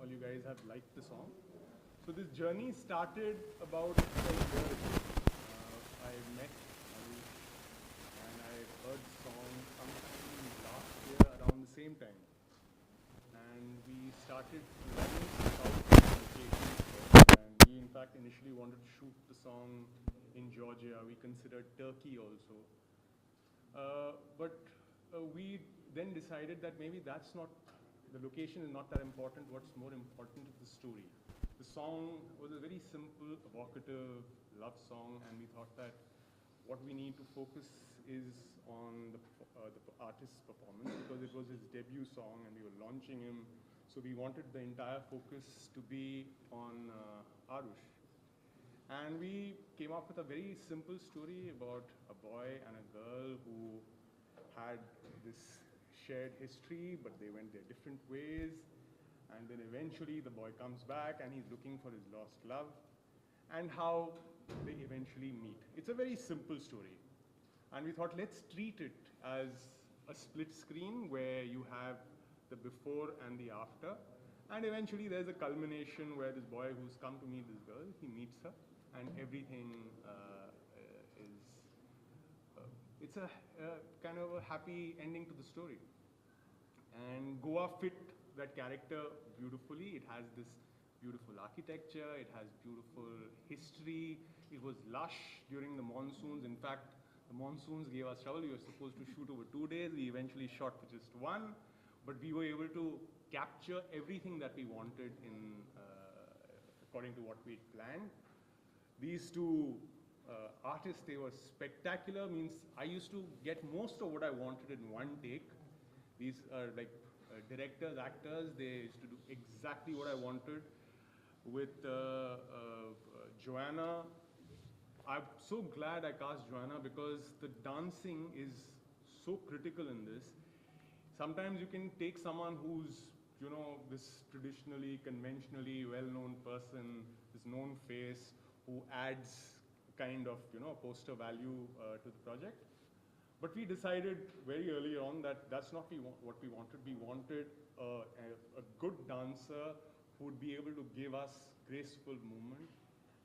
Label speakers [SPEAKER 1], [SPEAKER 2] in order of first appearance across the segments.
[SPEAKER 1] all you guys have liked the song. So this journey started about a year ago. I met Anush and I heard the song sometime last year around the same time. And we started planning out locations first. And we in fact initially wanted to shoot the song in Georgia. We considered Turkey also. But we then decided that maybe that's not, the location is not that important. What's more important is the story. The song was a very simple, evocative love song, and we thought that what we need to focus is on the artist's performance, because it was his debut song and we were launching him. So we wanted the entire focus to be on Arush. And we came up with a very simple story about a boy and a girl who had this shared history, but they went their different ways. And then eventually the boy comes back and he's looking for his lost love, and how they eventually meet. It's a very simple story. And we thought, let's treat it as a split screen where you have the before and the after. And eventually there's a culmination where this boy who's come to meet this girl, he meets her, and everything is, it's a kind of a happy ending to the story. And Goa fit that character beautifully. It has this beautiful architecture, it has beautiful history. It was lush during the monsoons. In fact, the monsoons gave us trouble. We were supposed to shoot over 2 days. We eventually shot for just one, but we were able to capture everything that we wanted in according to what we planned. These two artists, they were spectacular. Means I used to get most of what I wanted in one take. These are like directors, actors, they used to do exactly what I wanted. With Joanna, I'm so glad I cast Joanna, because the dancing is so critical in this. Sometimes you can take someone who's, you know, this traditionally, conventionally well-known person, this known face, who adds kind of, you know, poster value to the project. But we decided very early on that that's not what we wanted. We wanted a good dancer who would be able to give us graceful movement,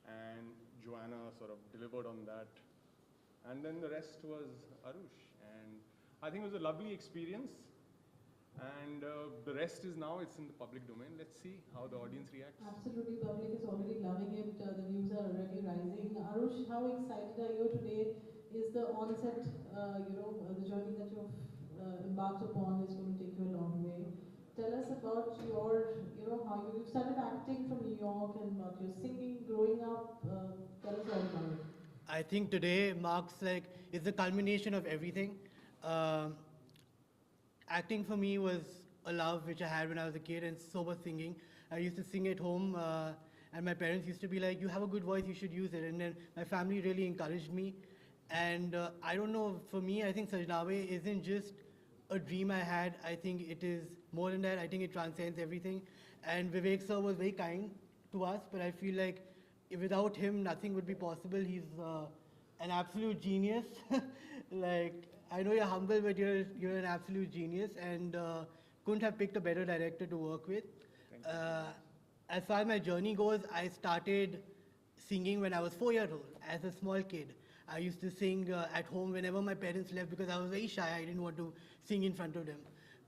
[SPEAKER 1] and Joanna sort of delivered on that. And then the rest was Arush. And I think it was a lovely experience. And the rest is now, it's in the public domain. Let's see how the audience reacts.
[SPEAKER 2] Absolutely, public is already loving it. The views are already rising. Arush, how excited are you today? Is the onset, the journey that you've embarked upon is going to take you a long way. Tell us about your, how you've started acting from New York, and about your singing growing up. Tell us all about it.
[SPEAKER 3] I think today marks like is the culmination of everything. Um, Acting for me was a love which I had when I was a kid, and so was singing. I used to sing at home, and my parents used to be like, "You have a good voice, you should use it." And then my family really encouraged me. And I don't know, for me, I think Sajnawe isn't just a dream I had. I think it is more than that. I think it transcends everything. And Vivek sir was very kind to us, but I feel like without him, nothing would be possible. He's an absolute genius. Like, I know you're humble, but you're an absolute genius, and couldn't have picked a better director to work with.
[SPEAKER 1] Thank you.
[SPEAKER 3] As far as my journey goes, I started singing when I was 4 years old, as a small kid. I used to sing at home whenever my parents left because I was very shy. I didn't want to sing in front of them.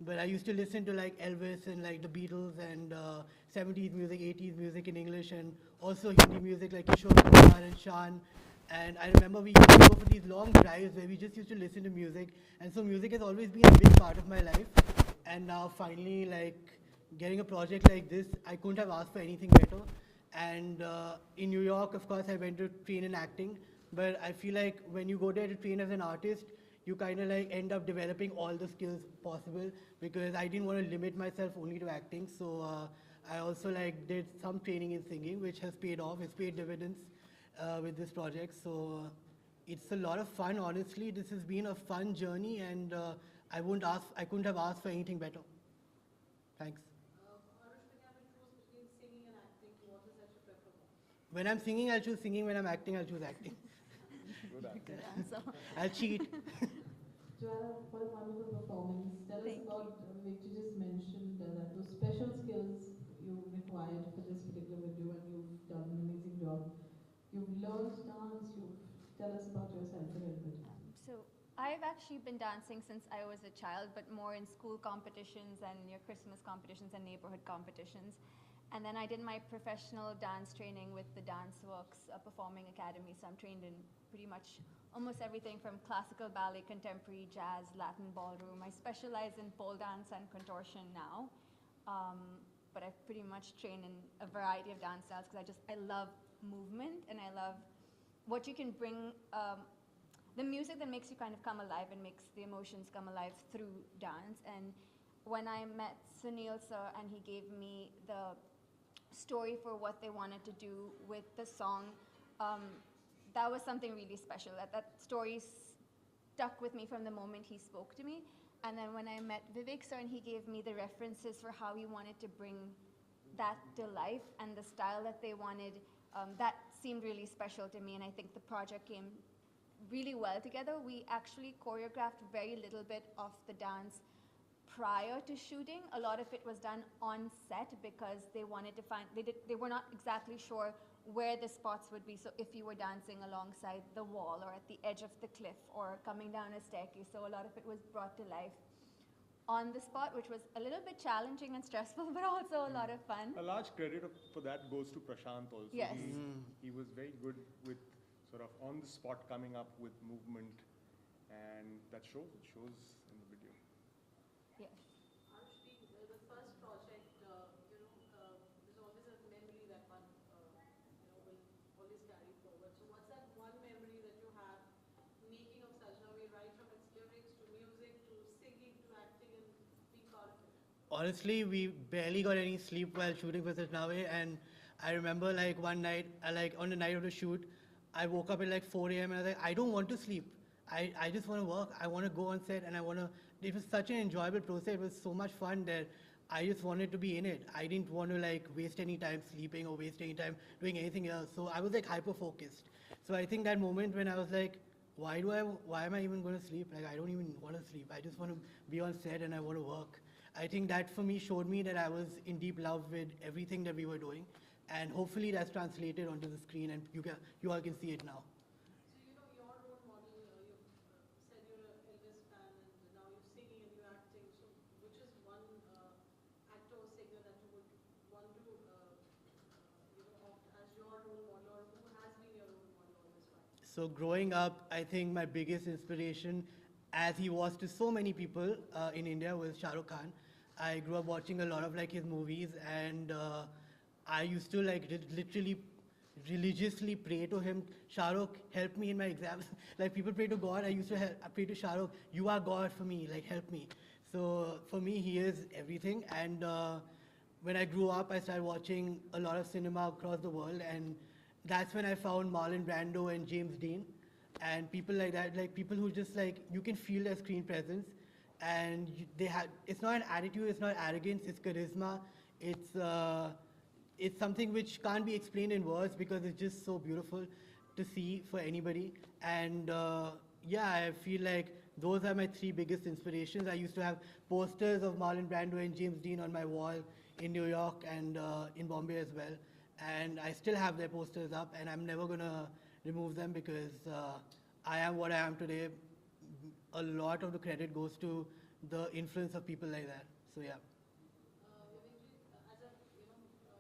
[SPEAKER 3] But I used to listen to like Elvis and like the Beatles and 70s music, 80s music in English, and also Hindi music like Kishore Kumar and Shan. And I remember we used to go for these long drives where we just used to listen to music. And so music has always been a big part of my life. And now finally, like getting a project like this, I couldn't have asked for anything better. And in New York, of course, I went to train in acting. But I feel like when you go there to train as an artist, you kind of like end up developing all the skills possible because I didn't want to limit myself only to acting. So I also like did some training in singing, which has paid off. It's paid dividends with this project. So it's a lot of fun. Honestly, this has been a fun journey, and I couldn't have asked for anything better. Thanks.
[SPEAKER 2] Arush, when you have to choose between singing and acting, what is that you prefer more?
[SPEAKER 3] When I'm singing, I'll choose singing. When I'm acting, I'll choose acting.
[SPEAKER 1] Good answer.
[SPEAKER 4] Good answer.
[SPEAKER 3] I'll cheat.
[SPEAKER 2] Joanna, what a wonderful performance. Tell us
[SPEAKER 4] Thank
[SPEAKER 2] about, Vivek, you just mentioned that those special skills you required for this particular video, and you've done an amazing job. You've learned dance, tell us about yourself a little bit.
[SPEAKER 4] So I've actually been dancing since I was a child, but more in school competitions and your Christmas competitions and neighborhood competitions. And then I did my professional dance training with the Dance Works Performing Academy. So I'm trained in pretty much almost everything from classical ballet, contemporary jazz, Latin ballroom. I specialize in pole dance and contortion now. But I pretty much train in a variety of dance styles because I love movement, and I love what you can bring, the music that makes you kind of come alive and makes the emotions come alive through dance. And when I met Sunil sir and he gave me the story for what they wanted to do with the song, that was something really special. That story stuck with me from the moment he spoke to me. And then when I met Vivek sir and he gave me the references for how he wanted to bring that to life and the style that they wanted, that seemed really special to me, and I think the project came really well together. We actually choreographed very little bit of the dance prior to shooting. A lot of it was done on set because they wanted to find, they were not exactly sure where the spots would be. So if you were dancing alongside the wall or at the edge of the cliff or coming down a staircase, so a lot of it was brought to life on the spot, which was a little bit challenging and stressful, but also a lot of fun.
[SPEAKER 1] A large credit for that goes to Prashant also.
[SPEAKER 4] Yes.
[SPEAKER 1] He was very good with sort of on the spot coming up with movement, and that shows. It shows in the video.
[SPEAKER 4] Yes.
[SPEAKER 2] Arush, the first project, there's always a memory that one, will always carry forward. So what's that one memory that you have making of Sajnavi, right from its lyrics to music to singing to acting and being part of it?
[SPEAKER 3] Honestly, we barely got any sleep while shooting for Sajnawe, and I remember like one night, like on the night of the shoot, I woke up at like 4 a.m. and I was like, I don't want to sleep. I just want to work. I want to go on set, and I want to. It was such an enjoyable process. It was so much fun that I just wanted to be in it. I didn't want to like waste any time sleeping or waste any time doing anything else. So I was like hyper focused. So I think that moment when I was like, why am I even going to sleep? Like I don't even want to sleep. I just want to be on set and I want to work. I think that for me showed me that I was in deep love with everything that we were doing, and hopefully that's translated onto the screen and you all can see it now.
[SPEAKER 2] So, your role model, you said you're an Elvis fan and now you're singing and you're acting. So, which is one actor or singer that you would want to, opt as your role model, or who has been your role model all this while?
[SPEAKER 3] So growing up, I think my biggest inspiration, as he was to so many people in India, was Shah Rukh Khan. I grew up watching a lot of like his movies, and I used to like literally religiously pray to him. Shah Rukh, help me in my exams. Like people pray to God, I used to pray to Shah Rukh, you are God for me, like help me. So for me, he is everything. And when I grew up, I started watching a lot of cinema across the world, and that's when I found Marlon Brando and James Dean, and people like that, like people who just like you can feel their screen presence, and they have. It's not an attitude, it's not arrogance, it's charisma. It's something which can't be explained in words because it's just so beautiful to see for anybody. And yeah, I feel like those are my three biggest inspirations. I used to have posters of Marlon Brando and James Dean on my wall in New York and in Bombay as well. And I still have their posters up, and I'm never gonna remove them because I am what I am today. A lot of the credit goes to the influence of people like that. So yeah.
[SPEAKER 2] Vivek, as a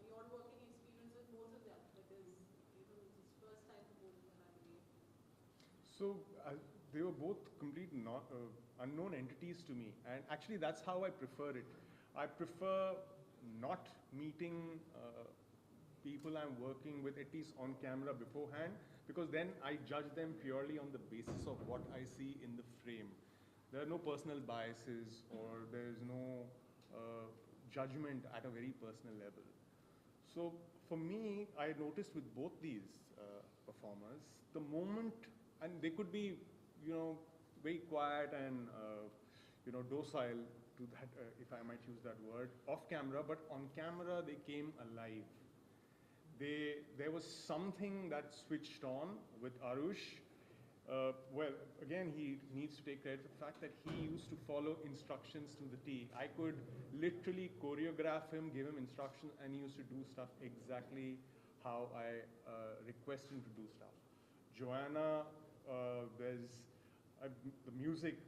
[SPEAKER 2] your working experience with both of them, because it's his first time for both of them, I believe.
[SPEAKER 1] So they were both complete unknown entities to me, and actually that's how I prefer it. I prefer not meeting people I'm working with, at least on camera beforehand, because then I judge them purely on the basis of what I see in the frame. There are no personal biases, or there's no judgment at a very personal level. So for me, I noticed with both these performers, the moment, and they could be, very quiet and, docile to that, if I might use that word, off camera, but on camera they came alive. There was something that switched on with Arush. Well, again, he needs to take credit for the fact that he used to follow instructions to the T. I could literally choreograph him, give him instructions, and he used to do stuff exactly how I request him to do stuff. Joanna, the music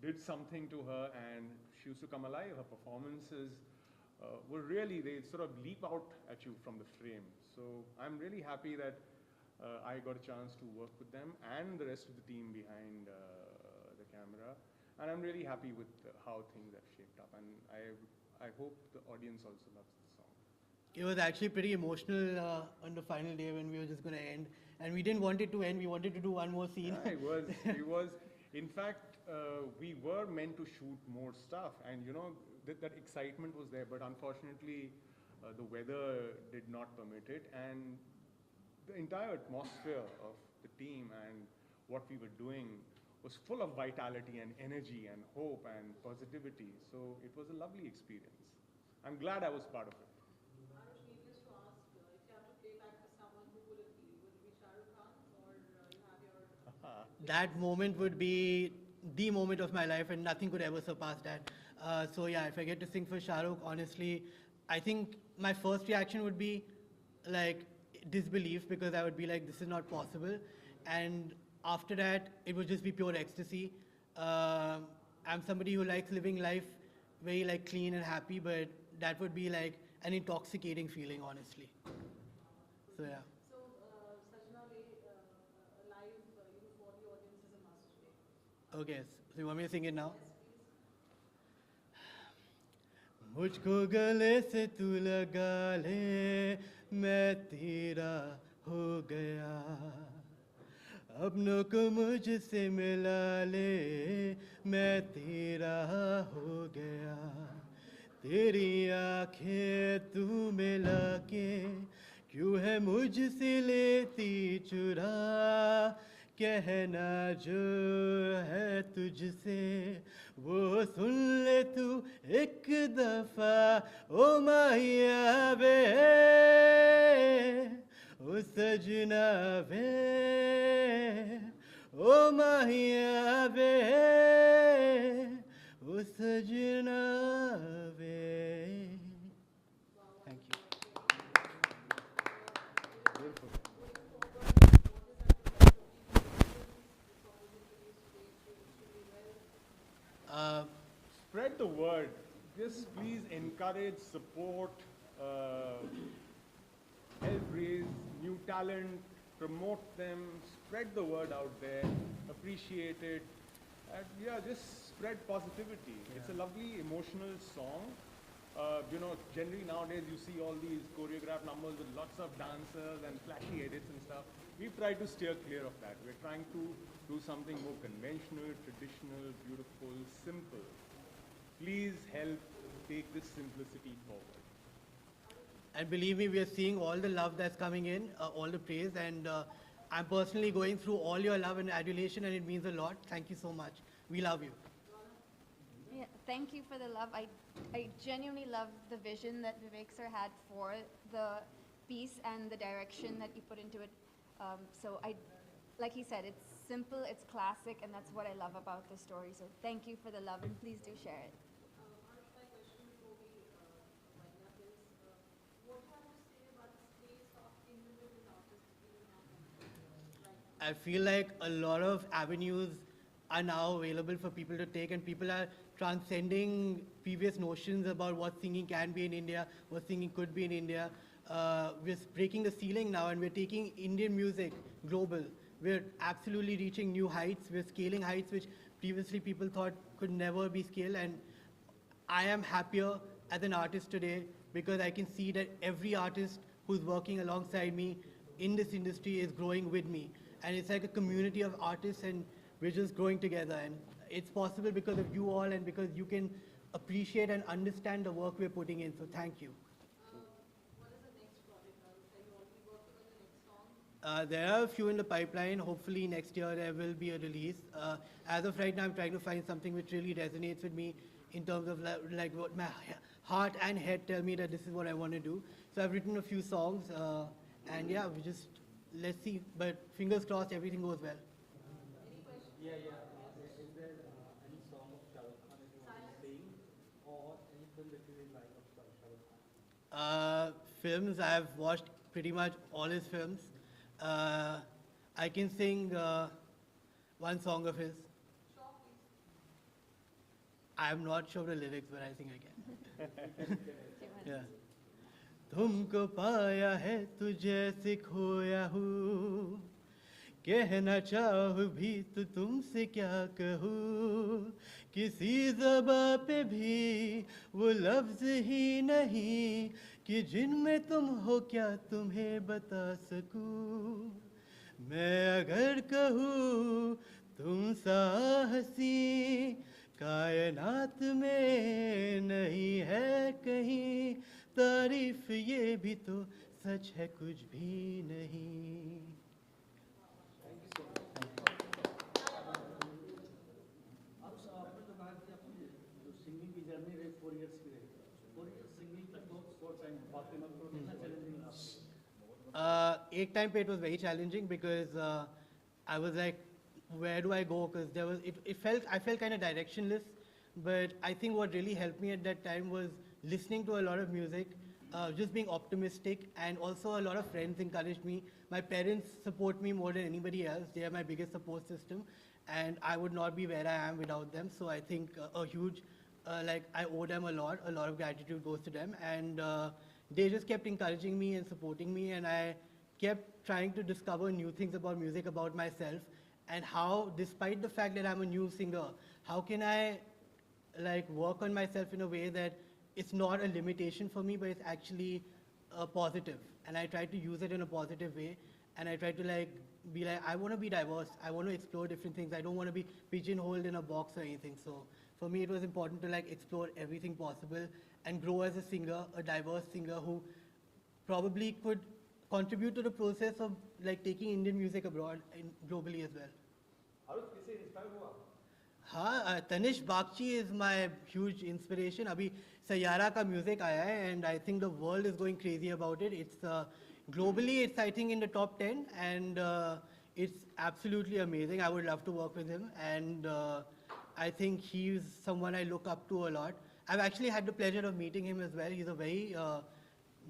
[SPEAKER 1] did something to her, and she used to come alive. Her performances were really, they sort of leap out at you from the frame. So I'm really happy that I got a chance to work with them and the rest of the team behind the camera. And I'm really happy with how things have shaped up. And I hope the audience also loves the song.
[SPEAKER 3] It was actually pretty emotional on the final day when we were just going to end. And we didn't want it to end, we wanted to do one more scene.
[SPEAKER 1] Yeah, it was. In fact, we were meant to shoot more stuff. And that excitement was there. But unfortunately, the weather did not permit it. And the entire atmosphere of the team and what we were doing was full of vitality and energy and hope and positivity. So it was a lovely experience. I'm glad I was part of it.
[SPEAKER 2] Arush, needless to ask, if you have to play back to someone, who would it be? Would it be Shah Rukh Khan, or you have your...
[SPEAKER 3] That moment would be the moment of my life, and nothing could ever surpass that. So yeah, if I get to sing for Shah Rukh, honestly, I think my first reaction would be like disbelief, because I would be like, this is not possible. And after that, it would just be pure ecstasy. I'm somebody who likes living life very like clean and happy, but that would be like an intoxicating feeling, honestly. So yeah.
[SPEAKER 2] So, Sajna live, for the audience is a must today.
[SPEAKER 3] Okay, so you want me to sing it now?
[SPEAKER 2] Yes, please.
[SPEAKER 3] मुझको गले से तू लगा ले, मैं तेरा हो गया, अपनों को मुझसे मिला ले, मैं तेरा हो गया, तेरी आंखें तू मिला के क्यों है मुझसे लेती चुरा, कहना जो है तुझसे वो सुन ले तू एक दफा, ओ माहिया वे, ओ सजना वे, ओ माहिया वे, ओ सजना वे. Thank you.
[SPEAKER 1] Beautiful. Spread the word. Just please encourage, support, help raise new talent, promote them, spread the word out there, appreciate it, and yeah, just spread positivity. It's a lovely emotional song, Generally nowadays you see all these choreographed numbers with lots of dancers and flashy edits and stuff. We've tried to steer clear of that. We're trying to do something more conventional, traditional, beautiful, simple. Please help take this simplicity forward.
[SPEAKER 3] And believe me, we are seeing all the love that's coming in, all the praise, and I'm personally going through all your love and adulation, and it means a lot. Thank you so much. We love you.
[SPEAKER 4] Yeah, thank you for the love. I genuinely love the vision that Vivek sir had for the piece and the direction that you put into it. Like he said, it's simple, it's classic, and that's what I love about the story. So thank you for the love, and please do share it.
[SPEAKER 2] Arush, my question before we wind up is, what do you have to say about the space of independent artists in our country right now?
[SPEAKER 3] I feel like a lot of avenues are now available for people to take, and people are transcending previous notions about what singing can be in India, what singing could be in India. We're breaking the ceiling now, and we're taking Indian music global. We're absolutely reaching new heights. We're scaling heights which previously people thought could never be scaled. And I am happier as an artist today because I can see that every artist who's working alongside me in this industry is growing with me. And it's like a community of artists, and we're just growing together. And it's possible because of you all and because you can appreciate and understand the work we're putting in. So thank you.
[SPEAKER 2] What is the next project, Arush? Are you already working on the next song?
[SPEAKER 3] There are a few in the pipeline. Hopefully next year there will be a release. As of right now, I'm trying to find something which really resonates with me in terms of like what my heart and head tell me that this is what I want to do. So I've written a few songs, and yeah, let's see. But fingers crossed, everything goes well.
[SPEAKER 2] Any questions?
[SPEAKER 5] Yeah, yeah. Is there any song of Shah Rukh Khan that you want to sing, or any film that you really like of Shah Rukh Khan?
[SPEAKER 3] Films, I've watched pretty much all his films. I can sing one song of his.
[SPEAKER 2] Sure, please.
[SPEAKER 3] I'm not sure the lyrics, but I think I can.
[SPEAKER 4] Yeah.
[SPEAKER 3] Yeah. तुमको पाया है तुझे से खोया हूँ कहना चाहूँ भी तो तुमसे क्या कहूँ किसी ज़बां पे भी वो लफ्ज़ ही नहीं कि जिनमें तुम हो क्या तुम्हें बता सकूँ मैं अगर कहूँ तुम सा हंसी कायनात में नहीं है कहीं तारीफ ये भी तो सच है कुछ भी नहीं
[SPEAKER 5] आप आपने तो कहा कि आपकी जो सिंगिंग की जर्नी रही 4 इयर्स की रही 4 इयर्स सिंगिंग का तो टाइम वाकई में तो कितना चैलेंजिंग रहा
[SPEAKER 3] एक टाइम पे it was very challenging because I was like, where do I go? Because I felt kind of directionless. But I think what really helped me at that time was listening to a lot of music, just being optimistic, and also a lot of friends encouraged me. My parents support me more than anybody else. They are my biggest support system, and I would not be where I am without them. So I think a huge, I owe them a lot. A lot of gratitude goes to them, and they just kept encouraging me and supporting me, and I kept trying to discover new things about music, about myself, and how, despite the fact that I'm a new singer, how can I work on myself in a way that it's not a limitation for me, but it's actually a positive. And I try to use it in a positive way. And I try to be like, I want to be diverse. I want to explore different things. I don't want to be pigeonholed in a box or anything. So for me, it was important to explore everything possible and grow as a singer, a diverse singer who probably could contribute to the process of taking Indian music abroad and globally as well.
[SPEAKER 5] Aarush किससे inspire हुआ
[SPEAKER 3] हाँ, Tanish Bagchi is my huge inspiration. अभी सयारा का music आया है and I think the world is going crazy about it. It's globally, it's I think in the top 10 and it's absolutely amazing. I would love to work with him and I think he's someone I look up to a lot. I've actually had the pleasure of meeting him as well. He's a very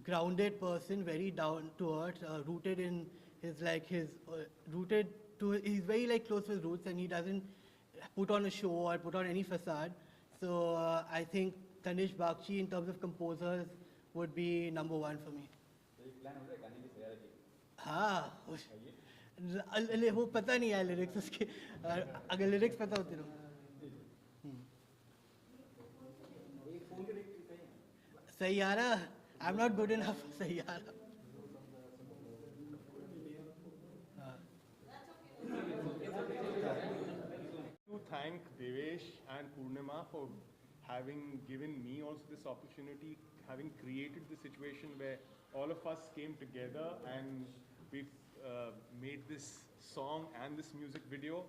[SPEAKER 3] grounded person, very down to earth, rooted in his he's very close to his roots and he doesn't put on a show or put on any facade. So I think Tanish Bakshi in terms of composers would be number one for me.
[SPEAKER 5] तो एक plan हो रहा है गाने की सयारा की
[SPEAKER 3] हाँ वो पता नहीं है लिरिक्स उसके अगर लिरिक्स पता होते तो
[SPEAKER 5] एक फोन के देख कहीं
[SPEAKER 3] Sayyara, I'm not good enough for Sayyara.
[SPEAKER 1] To thank Devesh and Purnima for having given me also this opportunity, having created the situation where all of us came together and we've made this song and this music video.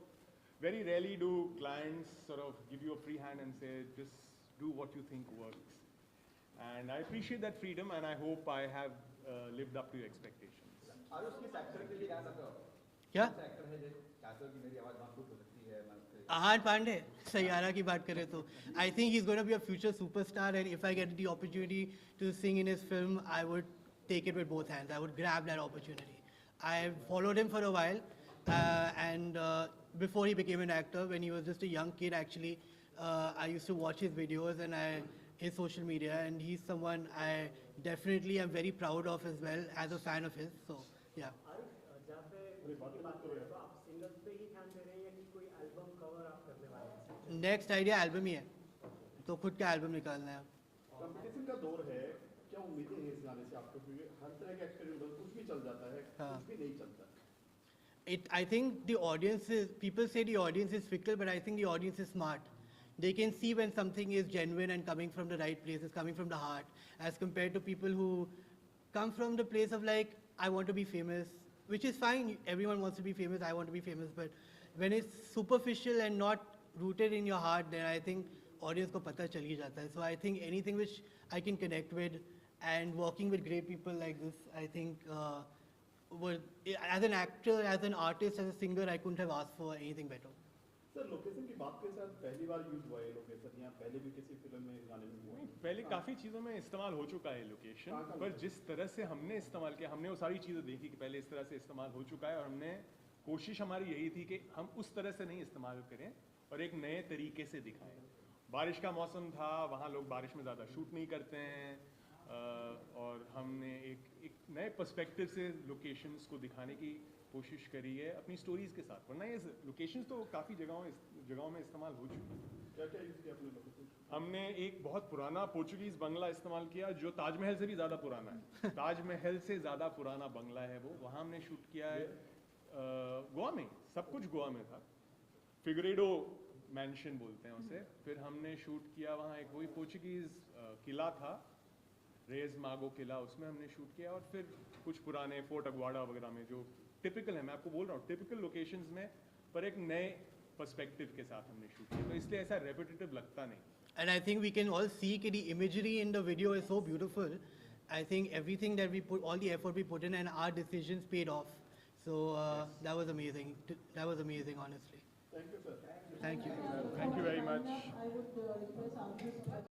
[SPEAKER 1] Very rarely do clients sort of give you a free hand and say, just do what you think works. And I appreciate that freedom, and I hope I have lived up to your expectations.
[SPEAKER 6] Aarush किस actor के लिए गा सकते हो?
[SPEAKER 3] क्या?
[SPEAKER 6] कौन सा actor है जो चाहते हो कि मेरी आवाज बहुत हो सकती है मैं उसके
[SPEAKER 3] Ahan Pandey, Sayyara की बात करें तो I think he's going to be a future superstar, and if I get the opportunity to sing in his film, I would take it with both hands. I would grab that opportunity. I followed him for a while, and before he became an actor, when he was just a young kid, actually, I used to watch his videos and his social media, and he's someone I definitely am very proud of as well as a fan of his. So yeah.
[SPEAKER 5] जहाँ पे बात करें तो आप singles पे ही ध्यान दे रहे हैं या कि कोई एल्बम कवर आप करने वाले हैं?
[SPEAKER 3] नेक्स्ट आइडिया एल्बम ही है, तो खुद का एल्बम निकालना है.
[SPEAKER 7] कंपटीशन का दौर है, क्या उम्मीदें हैं इस गाने से आपको? क्योंकि हर तरह के एक्सपेरिमेंट कुछ भी चल जाता है,
[SPEAKER 3] हाँ.
[SPEAKER 7] कुछ भी नहीं चलता.
[SPEAKER 3] I think the audience is, people say the audience is fickle, but I think the audience is smart. They can see when something is genuine and coming from the right place, it's coming from the heart, as compared to people who come from the place of like, I want to be famous, which is fine, everyone wants to be famous, I want to be famous, but when it's superficial and not rooted in your heart, then I think audience ko pata chal hi jata hai. So I think anything which I can connect with, and working with great people like this, I think, as an actor, as an artist, as a singer, I couldn't have asked for anything better.
[SPEAKER 7] Sir location की बात के साथ पहली बार use हुआ है location, या पहले भी किसी फिल्म में इस गाने में हुआ है?
[SPEAKER 1] पहले काफ़ी चीज़ों में इस्तेमाल हो चुका है लोकेशन, पर जिस तरह से हमने इस्तेमाल किया, हमने वो सारी चीज़ें देखी कि पहले इस तरह से इस्तेमाल हो चुका है, और हमने कोशिश हमारी यही थी कि हम उस तरह से नहीं इस्तेमाल करें और एक नए तरीके से दिखाएं. बारिश का मौसम था, वहाँ लोग बारिश में ज़्यादा शूट नहीं करते हैं, और हमने एक नए पर्सपेक्टिव से लोकेशंस को दिखाने की कोशिश करी है अपनी स्टोरीज़ के साथ. वरना ये लोकेशंस तो काफ़ी जगहों में इस्तेमाल हो चुकी हैं.
[SPEAKER 7] क्या क्या यूज किया आपने लोकेशन?
[SPEAKER 1] हमने एक बहुत पुराना पोर्चुगीज़ बंगला इस्तेमाल किया जो ताजमहल से भी ज़्यादा पुराना है. ताजमहल से ज़्यादा पुराना बंगला है वो, वहाँ हमने शूट किया है. गोवा में, सब कुछ गोवा में था. फिगरेडो मैंशन बोलते हैं उसे. फिर हमने शूट किया वहाँ एक वही पोर्चुगीज़ किला था, रेज मागो किला, उसमें हमने शूट किया. और फिर कुछ पुराने फोर्ट अगवाड़ा वगैरह में जो टिपिकल है, मैं आपको बोल रहा हूँ टिपिकल लोकेशंस में, पर एक नए पर्सपेक्टिव के साथ हमने शूट किया, तो इसलिए ऐसा रेपिटेटिव लगता नहीं.
[SPEAKER 3] And I think we can all see that the imagery in the video is so beautiful. I think everything that we put, all the effort we put in, and our decisions paid off. So that was amazing. That was amazing, honestly.
[SPEAKER 7] Thank you sir.
[SPEAKER 3] Thank you.
[SPEAKER 1] Thank you very much.
[SPEAKER 2] I would request Ankush